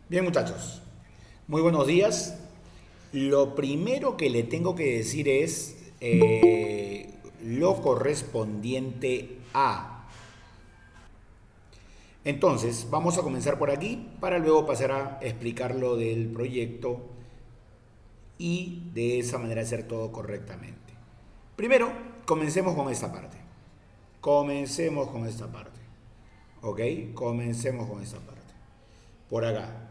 Bien, muchachos, muy buenos días. Lo primero que le tengo que decir es lo correspondiente a. Entonces, vamos a comenzar por aquí para luego pasar a explicar lo del proyecto y de esa manera hacer todo correctamente. Primero, comencemos con esta parte. Comencemos con esta parte. ¿Ok? Comencemos con esta parte. Por acá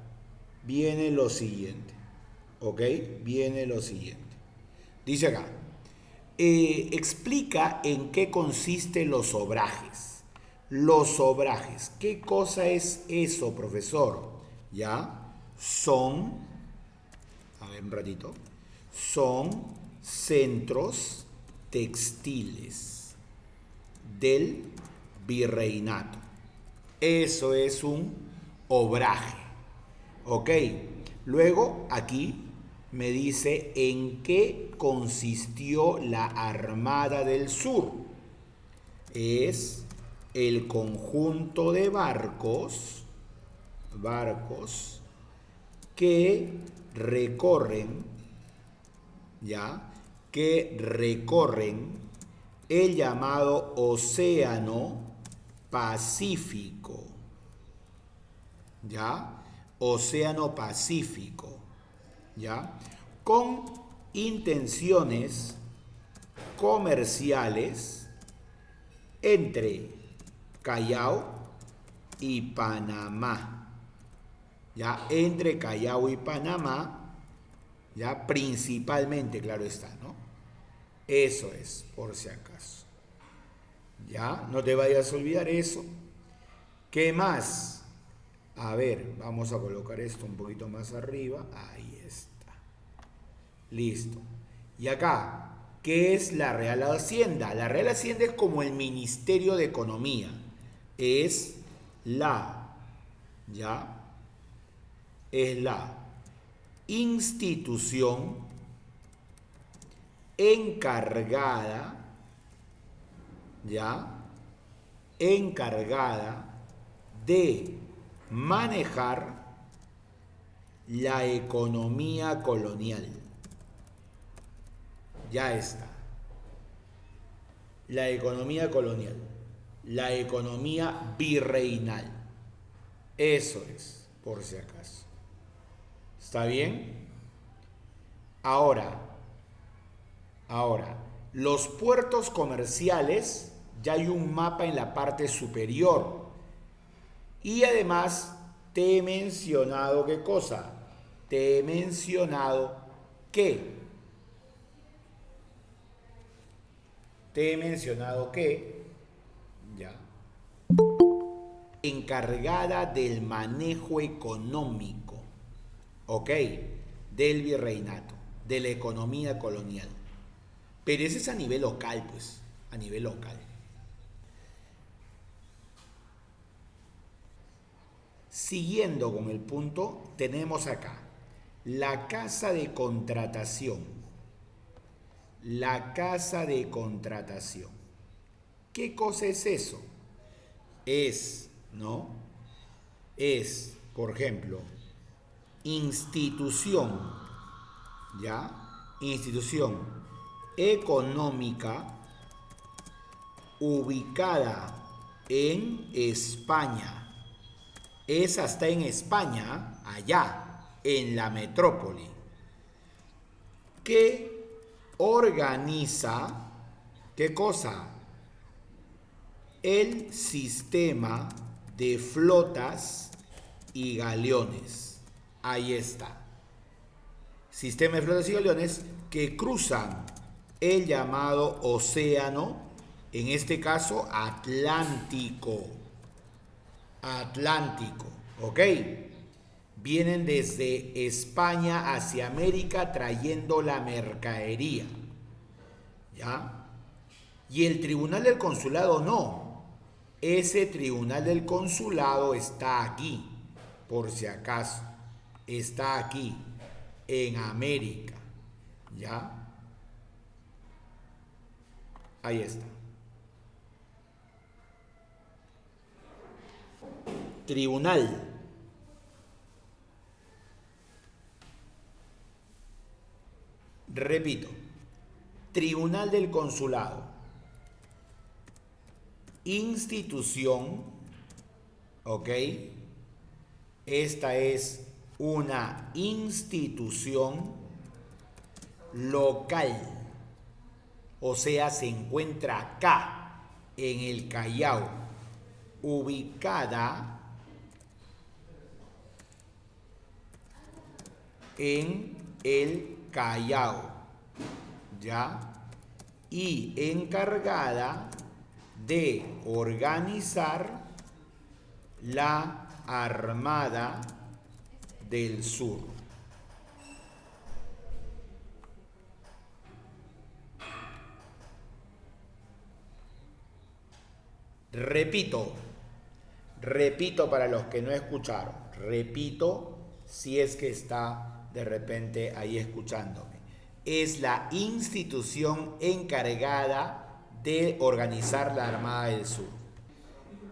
viene lo siguiente. ¿Ok? Viene lo siguiente. Dice acá, explica en qué consisten los obrajes. Los obrajes, ¿qué cosa es eso, profesor? ¿Ya? Son, a ver un ratito, son centros textiles del virreinato. Eso es un obraje. Ok, luego aquí me dice en qué consistió la Armada del Sur. Es el conjunto de barcos que recorren, ¿ya? Que recorren el llamado Océano Pacífico, ¿ya? Océano Pacífico, ¿ya? Con intenciones comerciales entre Callao y Panamá, ¿ya? Entre Callao y Panamá, ¿ya? Principalmente, claro está, ¿no? Eso es, por si acaso. ¿Ya? No te vayas a olvidar eso. ¿Qué más? A ver, vamos a colocar esto un poquito más arriba. Ahí está. Listo. Y acá, ¿qué es la Real Hacienda? La Real Hacienda es como el Ministerio de Economía. Es la, ¿ya? Es la institución encargada, ¿ya? Encargada de manejar la economía colonial. Ya está. La economía colonial. La economía virreinal. Eso es, por si acaso. ¿Está bien? Ahora, los puertos comerciales, ya hay un mapa en la parte superior. Y además, te he mencionado qué cosa. Te he mencionado que. Te he mencionado que, ya, encargada del manejo económico, ¿ok? Del virreinato, de la economía colonial. Pero ese es a nivel local, pues, a nivel local. Siguiendo con el punto, tenemos acá la casa de contratación. La casa de contratación. ¿Qué cosa es eso? Es, ¿no? Es, por ejemplo, institución, ¿ya? Institución económica ubicada en España. Esa está en España, allá, en la metrópoli, que organiza, ¿qué cosa? El sistema de flotas y galeones. Ahí está. Sistema de flotas y galeones que cruzan el llamado océano, en este caso Atlántico. Atlántico, ¿ok? Vienen desde España hacia América trayendo la mercadería, ¿ya? Y el tribunal del consulado no. Ese tribunal del consulado está aquí, por si acaso. Está aquí, en América. ¿Ya? Ahí está. Tribunal Repito, Tribunal del Consulado, institución, ¿ok? Esta es una institución local, o sea, se encuentra acá, en el Callao, ubicada en el Callao, ¿ya? Y encargada de organizar la Armada del Sur. Repito para los que no escucharon, repito si es que está de repente ahí escuchándome. Es la institución encargada de organizar la Armada del Sur.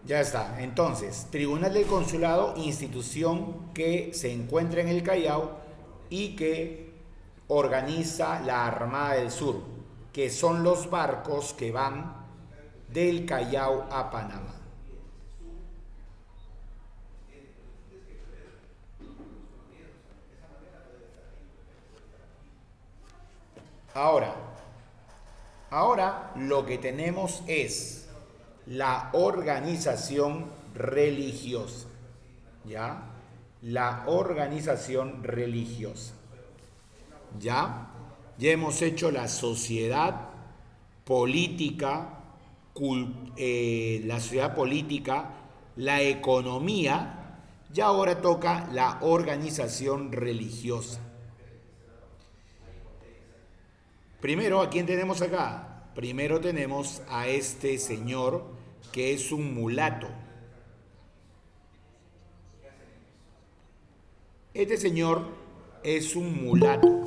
Ya está, entonces, Tribunal del Consulado, institución que se encuentra en el Callao y que organiza la Armada del Sur, que son los barcos que van del Callao a Panamá. Ahora lo que tenemos es la organización religiosa, ¿ya? La organización religiosa, ¿ya? Ya hemos hecho la sociedad política, la economía, y ahora toca la organización religiosa. Primero, ¿a quién tenemos acá? Primero tenemos a este señor que es un mulato. Este señor es un mulato.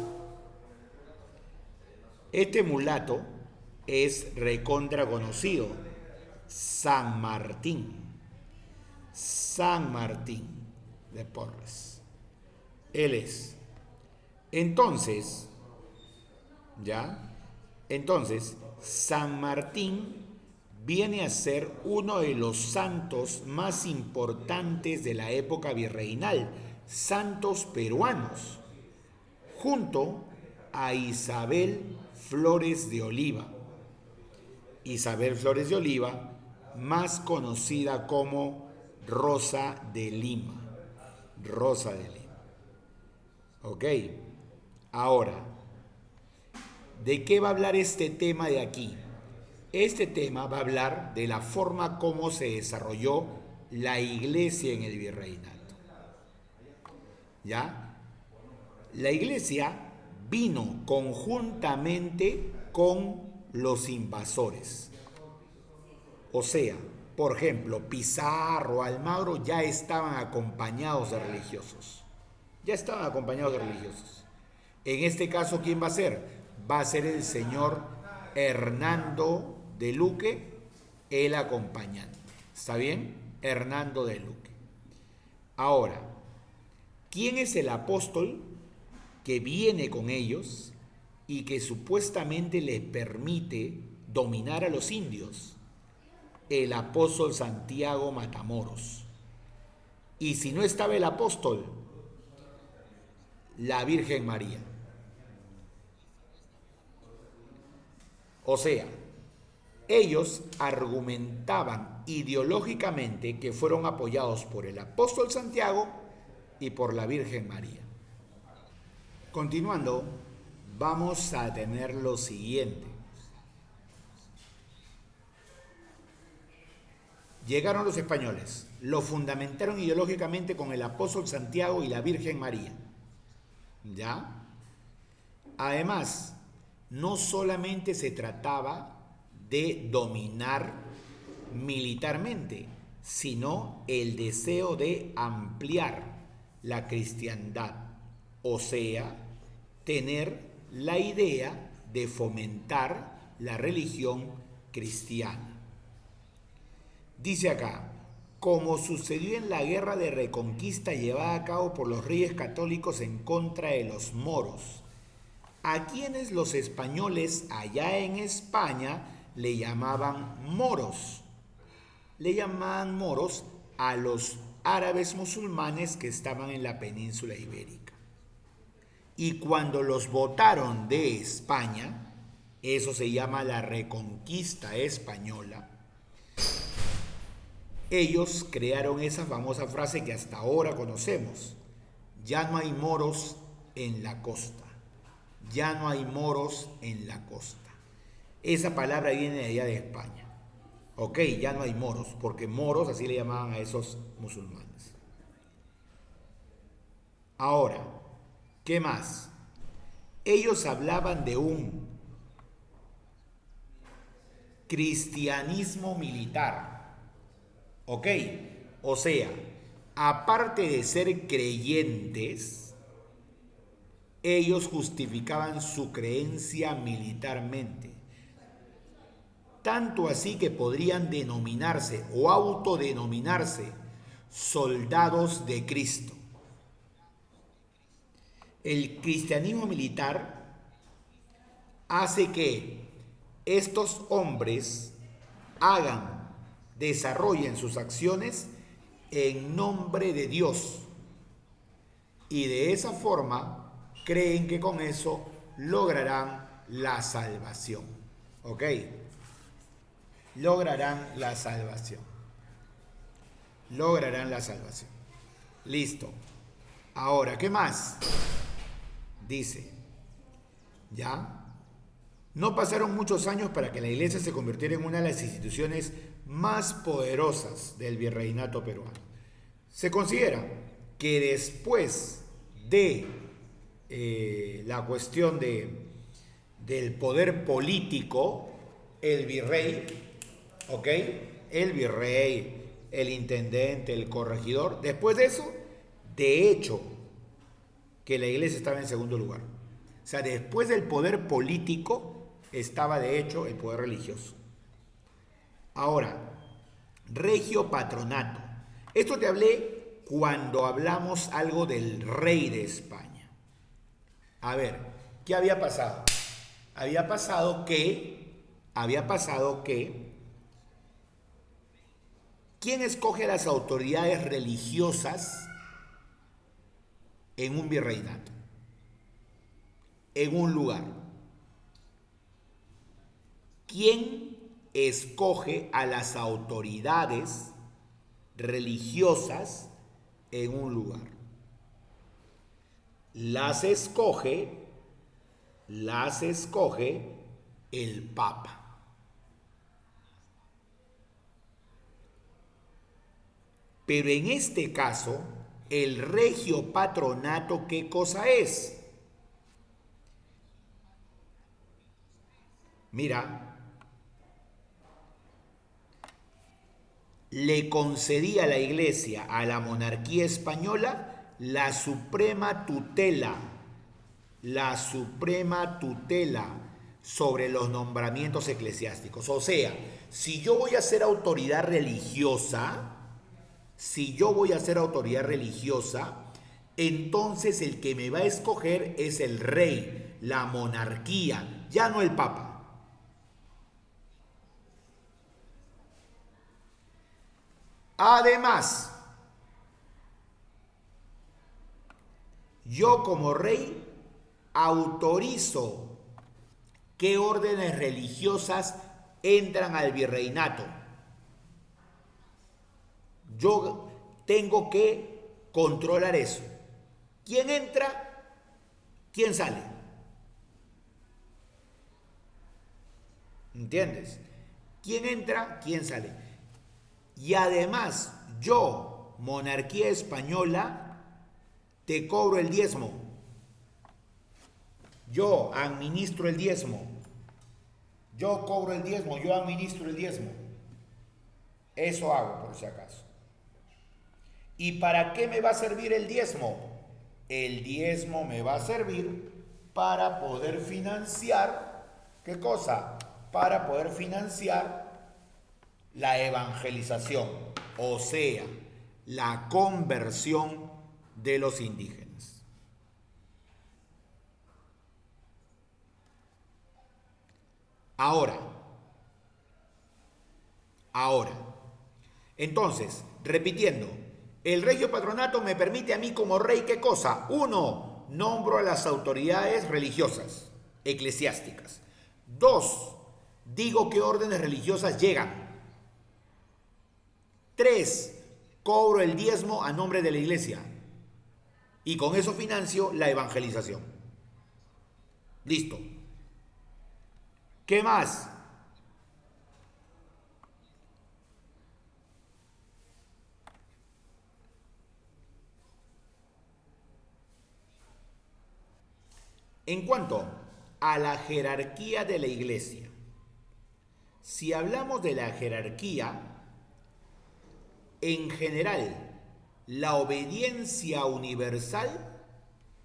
Este mulato es recontra conocido. San Martín. San Martín de Porres. Él es. Entonces, ¿ya? Entonces, San Martín viene a ser uno de los santos más importantes de la época virreinal, santos peruanos, junto a Isabel Flores de Oliva. Isabel Flores de Oliva, más conocida como Rosa de Lima. Rosa de Lima. ¿Ok? Ahora, ¿de qué va a hablar este tema de aquí? Este tema va a hablar de la forma como se desarrolló la iglesia en el virreinato. ¿Ya? La iglesia vino conjuntamente con los invasores. O sea, por ejemplo, Pizarro, Almagro ya estaban acompañados de religiosos. Ya estaban acompañados de religiosos. En este caso, ¿quién va a ser? Va a ser el señor Hernando de Luque, el acompañante. ¿Está bien? Hernando de Luque. Ahora, ¿quién es el apóstol que viene con ellos y que supuestamente les permite dominar a los indios? El apóstol Santiago Matamoros. Y si no estaba el apóstol, la Virgen María. O sea, ellos argumentaban ideológicamente que fueron apoyados por el apóstol Santiago y por la Virgen María. Continuando, vamos a tener lo siguiente. Llegaron los españoles, lo fundamentaron ideológicamente con el apóstol Santiago y la Virgen María. ¿Ya? Además, no solamente se trataba de dominar militarmente, sino el deseo de ampliar la cristiandad, o sea, tener la idea de fomentar la religión cristiana. Dice acá, como sucedió en la guerra de reconquista llevada a cabo por los reyes católicos en contra de los moros, a quienes los españoles allá en España le llamaban moros. Le llamaban moros a los árabes musulmanes que estaban en la península ibérica. Y cuando los botaron de España, eso se llama la Reconquista Española, ellos crearon esa famosa frase que hasta ahora conocemos: ya no hay moros en la costa, ya no hay moros en la costa. Esa palabra viene de allá de España. Ok, ya no hay moros, porque moros así le llamaban a esos musulmanes. Ahora, ¿qué más? Ellos hablaban de un cristianismo militar. ¿Ok? O sea, aparte de ser creyentes, ellos justificaban su creencia militarmente. Tanto así que podrían denominarse o autodenominarse soldados de Cristo. El cristianismo militar hace que estos hombres desarrollen sus acciones en nombre de Dios. Y de esa forma creen que con eso lograrán la salvación. ¿Ok? Lograrán la salvación. Lograrán la salvación. Listo. Ahora, ¿qué más? Dice, ¿ya? No pasaron muchos años para que la iglesia se convirtiera en una de las instituciones más poderosas del virreinato peruano. Se considera que después de la cuestión del poder político, el virrey, ¿ok? El virrey, el intendente, el corregidor, después de eso, de hecho, que la iglesia estaba en segundo lugar. O sea, después del poder político, estaba de hecho el poder religioso. Ahora, regio patronato. Esto te hablé cuando hablamos algo del rey de España. A ver, ¿qué había pasado? Había pasado que ¿quién escoge las autoridades religiosas en un virreinato? En un lugar. ¿Quién escoge a las autoridades religiosas en un lugar? Las escoge el Papa. Pero en este caso, el regio patronato, ¿qué cosa es? Mira, le concedía a la Iglesia, a la monarquía española, la suprema tutela sobre los nombramientos eclesiásticos. O sea, si yo voy a ser autoridad religiosa, entonces el que me va a escoger es el rey, la monarquía, ya no el papa. Además, yo como rey autorizo qué órdenes religiosas entran al virreinato. Yo tengo que controlar eso. ¿Quién entra? ¿Quién sale? ¿Entiendes? ¿Quién entra? ¿Quién sale? Y además, yo, monarquía española, te cobro el diezmo. Yo administro el diezmo. Yo cobro el diezmo, yo administro el diezmo. Eso hago, por si acaso. ¿Y para qué me va a servir el diezmo? El diezmo me va a servir para poder financiar, ¿qué cosa? Para poder financiar la evangelización, o sea, la conversión de los indígenas. Ahora, ahora. Entonces, repitiendo, el regio patronato me permite a mí como rey, ¿qué cosa? Uno, nombro a las autoridades religiosas, eclesiásticas. Dos, digo qué órdenes religiosas llegan. Tres, cobro el diezmo a nombre de la iglesia. Y con eso financio la evangelización. Listo. ¿Qué más? En cuanto a la jerarquía de la iglesia, si hablamos de la jerarquía, en general, la obediencia universal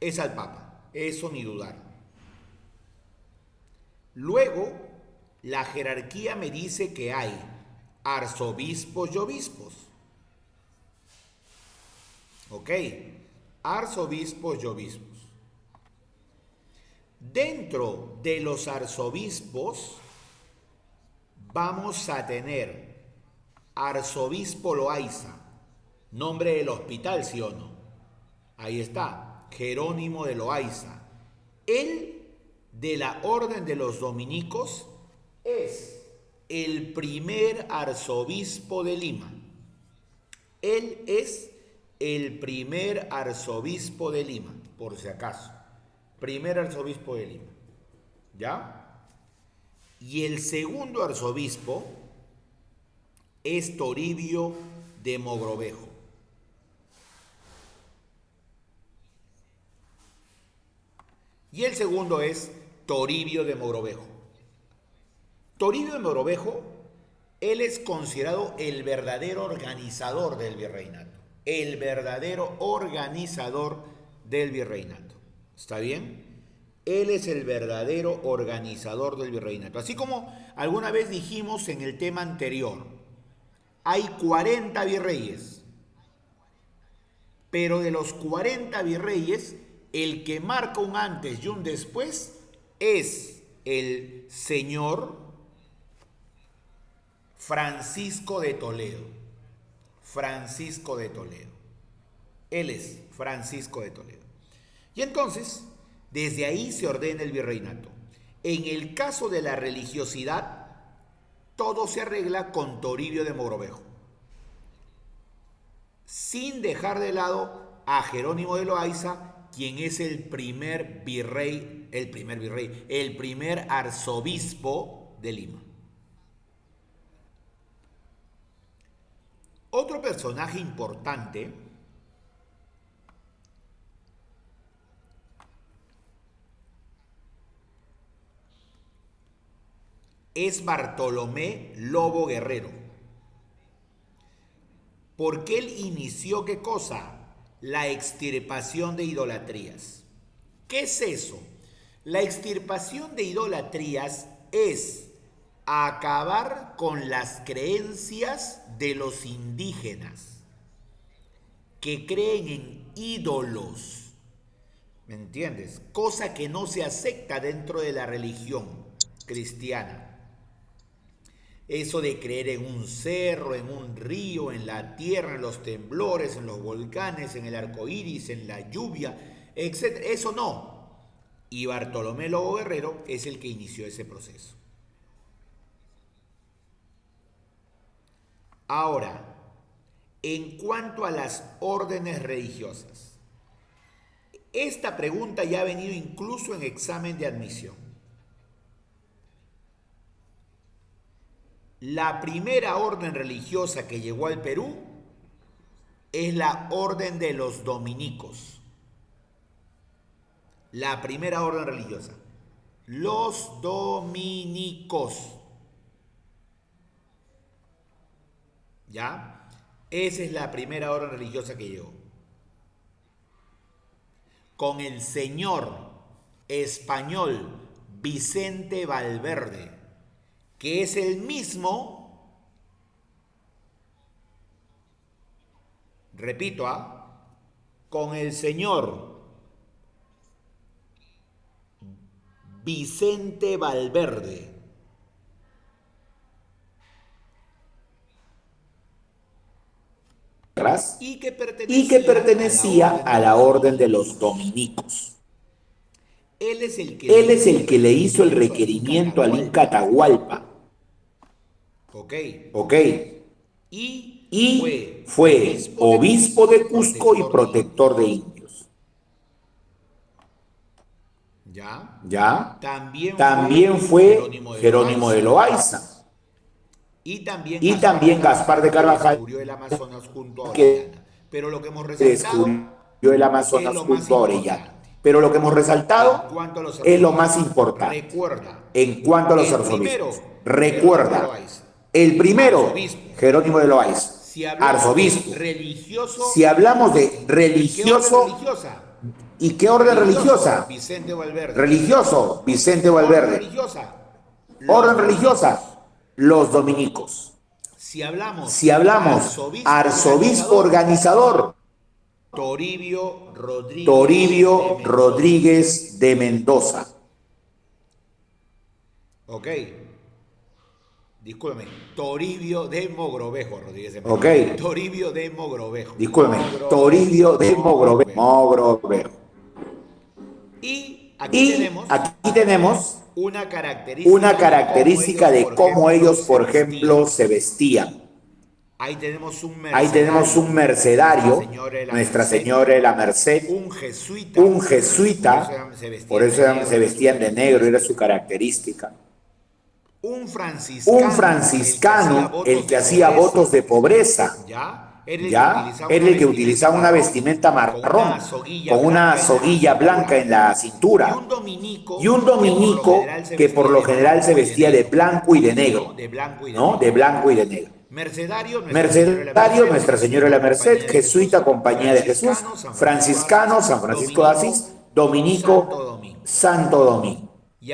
es al Papa, eso ni dudar. Luego, la jerarquía me dice que hay arzobispos y obispos. ¿Ok? Arzobispos y obispos. Dentro de los arzobispos vamos a tener arzobispo Loaiza, nombre del hospital, ¿sí o no? Ahí está, Jerónimo de Loaiza. Él, de la orden de los dominicos, es el primer arzobispo de Lima. Él es el primer arzobispo de Lima, por si acaso. Primer arzobispo de Lima. ¿Ya? Y el segundo arzobispo es Toribio de Mogrovejo. Y el segundo es Toribio de Mogrovejo. Toribio de Mogrovejo, él es considerado el verdadero organizador del virreinato. El verdadero organizador del virreinato. ¿Está bien? Él es el verdadero organizador del virreinato. Así como alguna vez dijimos en el tema anterior, hay 40 virreyes, pero de los 40 virreyes, el que marca un antes y un después es el señor Francisco de Toledo. Francisco de Toledo. Él es Francisco de Toledo. Y entonces, desde ahí se ordena el virreinato. En el caso de la religiosidad, todo se arregla con Toribio de Mogrovejo, sin dejar de lado a Jerónimo de Loaiza, quien es el primer arzobispo de Lima. Otro personaje importante es Bartolomé Lobo Guerrero. Porque él inició, ¿qué cosa? La extirpación de idolatrías. ¿Qué es eso? La extirpación de idolatrías es acabar con las creencias de los indígenas que creen en ídolos. ¿Me entiendes? Cosa que no se acepta dentro de la religión cristiana. Eso de creer en un cerro, en un río, en la tierra, en los temblores, en los volcanes, en el arco iris, en la lluvia, etc. Eso no. Y Bartolomé Lobo Guerrero es el que inició ese proceso. Ahora, en cuanto a las órdenes religiosas, esta pregunta ya ha venido incluso en examen de admisión. La primera orden religiosa que llegó al Perú es la orden de los dominicos. La primera orden religiosa. Los dominicos. ¿Ya? Esa es la primera orden religiosa que llegó. Con el señor español Vicente Valverde, que es el mismo, repito, con el señor Vicente Valverde, atrás, y que pertenecía a la orden de los dominicos. Él es el que le hizo el requerimiento al Inca Atahualpa. Ok. Y fue obispo de Cusco y protector de indios. ¿Ya? También fue Jerónimo de Loaiza. Y también Gaspar de Carvajal, que descubrió el Amazonas junto a Orellana. Pero lo que hemos resaltado es lo más importante en cuanto a los arzobispos. Recuerda, el primero, Jerónimo de Loaiza, arzobispo. Si hablamos de religioso, ¿y qué orden religiosa? Religioso, Vicente Valverde. Orden religiosa, los dominicos. Si hablamos arzobispo organizador, Toribio Rodríguez de Mendoza. Ok. Discúlpeme, Toribio de Mogrovejo, Rodríguez de Mendoza. Ok. Toribio de Mogrovejo. Discúlpeme, Toribio de Mogrovejo. Y aquí tenemos una característica de cómo ellos, por ejemplo, se vestían. Ahí tenemos un mercedario, Nuestra Señora de la Merced, un jesuita, por eso se vestían de negro, era su característica. Un franciscano, el que hacía votos de pobreza, era el que utilizaba una vestimenta marrón, con una soguilla blanca en la cintura, y un dominico que por lo general se vestía de blanco y de negro, ¿no? De blanco y de negro. Mercedario, Nuestra Señora de la Merced, jesuita, Compañía de Jesús, franciscano, San Francisco de Asís, dominico, Santo Domingo. Y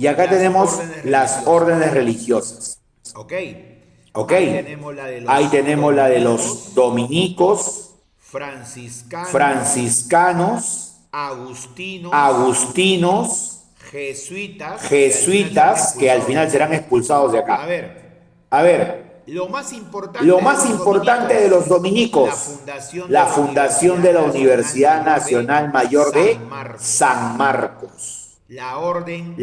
acá tenemos las órdenes religiosas. Ok. Ahí tenemos la de los dominicos, franciscanos, agustinos, jesuitas, que al final serán expulsados de acá. A ver. Lo más importante de los dominicos, la fundación de la Universidad Nacional Mayor de San Marcos. La orden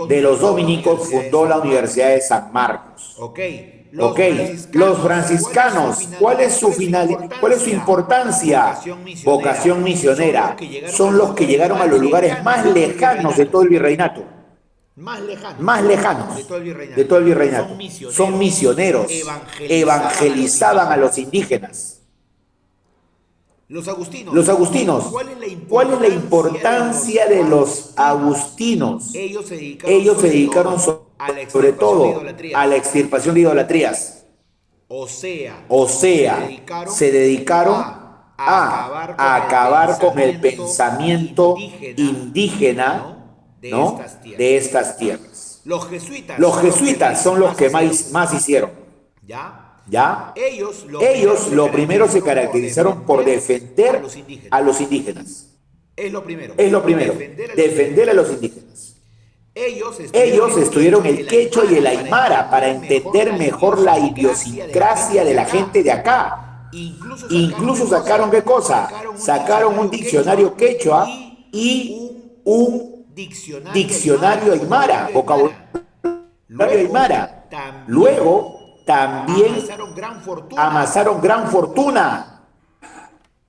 de los dominicos fundó la Universidad de San Marcos. Los franciscanos, ¿cuál es su importancia? Vocación misionera. Son los que llegaron a los lugares más lejanos de todo el virreinato. Más lejanos de todo el virreinato. Son misioneros, evangelizaban a los indígenas. Los agustinos, ¿cuál es la importancia de los agustinos? Ellos se dedicaron sobre todo a la extirpación de idolatrías. O sea, se dedicaron a acabar con el pensamiento indígena, ¿no? De estas tierras. Los jesuitas son los que más hicieron. ¿Ya? Ellos lo primero se caracterizaron por defender a los indígenas. Es lo primero. Defender a los indígenas. Ellos estudiaron el quechua y el aymara para entender mejor la idiosincrasia de la gente de acá. Incluso sacaron ¿qué cosa? Sacaron un diccionario quechua y un diccionario aymara, vocabulario aymara. Luego también amasaron gran fortuna.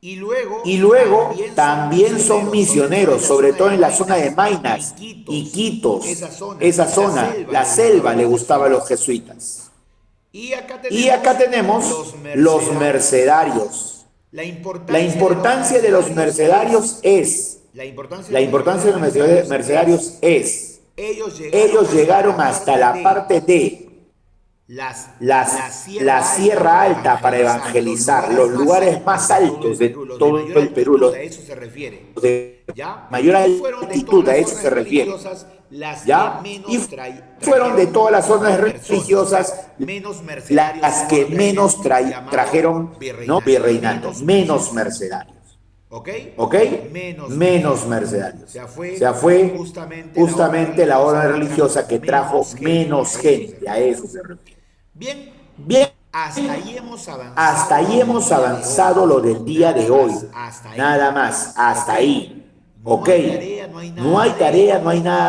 Y luego también son misioneros, sobre todo en la zona de Maynas, Iquitos, esa zona, la selva le gustaba a los jesuitas. Y acá tenemos los mercedarios. La importancia de los mercedarios es, ellos llegaron hasta la parte de la Sierra Alta para evangelizar, los lugares más altos de todo el Perú, los de mayor altitud, a eso se refiere. ¿Ya? Y fueron de todas las zonas religiosas las que menos trajeron, ¿no? Virreinato, menos mercenarios. ¿Ok? Menos mercenarios. O sea, fue justamente la orden religiosa que trajo menos gente, a eso se refiere. Bien, Hasta ahí hemos avanzado lo del día de hoy. Nada más, hasta ahí. ¿Ok? No hay tarea, no hay nada.